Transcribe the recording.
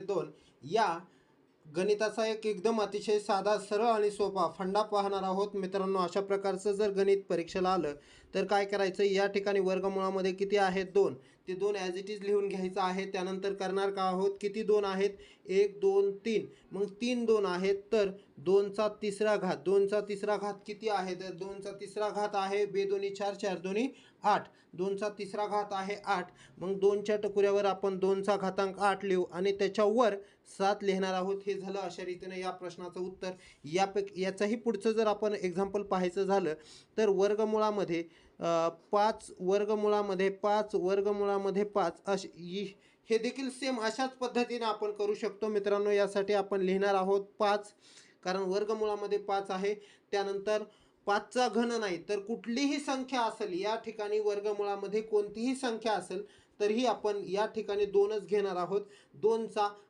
2 या गणिताचा एकदम अतिशय साधा सरळ आणि सोपा फंडा पाहणार आहोत मित्रांनो. अशा प्रकारचं जर गणित परीक्षेला आलं तर काय करायचं, या ठिकाणी वर्गमुळामध्ये किती आहेत 2, ते 2 ॲज इट इज लिहून घ्यायचं आहे. त्यानंतर करणार का आहोत, किती 2 आहेत, 1 2 3, मग 3 2 आहेत तर 2चा तिसरा घात, 2चा तिसरा घात किती आहे तर 2चा तिसरा घात आहे बेदोनी 4 4 दोन्ही 8, 2चा तिसरा घात आहे 8. मग 2च्या टकुऱ्यावर आपण 2चा घातांक 8 लिहू आणि त्याच्यावर 7 लिहिणार आहोत. हे झालं अशा रीतीने या प्रश्नाचं उत्तर. याचाही पुढचं जर आपण एक्झाम्पल पाहायचं झालं तर वर्गमुळामध्ये 5 वर्गमुळामध्ये 5 वर्गमुळामध्ये 5 हे देखील सेम अशाच पद्धतीने आपण करू शकतो मित्रांनो. यासाठी आपण लिहिणार आहोत 5, कारण वर्गमुळामध्ये 5 आहे. त्यानंतर 5चा घन नाही तर कुठलीही संख्या असेल, या ठिकाणी वर्गमुळामध्ये कोणतीही संख्या असेल तरीही आपण या ठिकाणी 2च घेणार आहोत. 2चा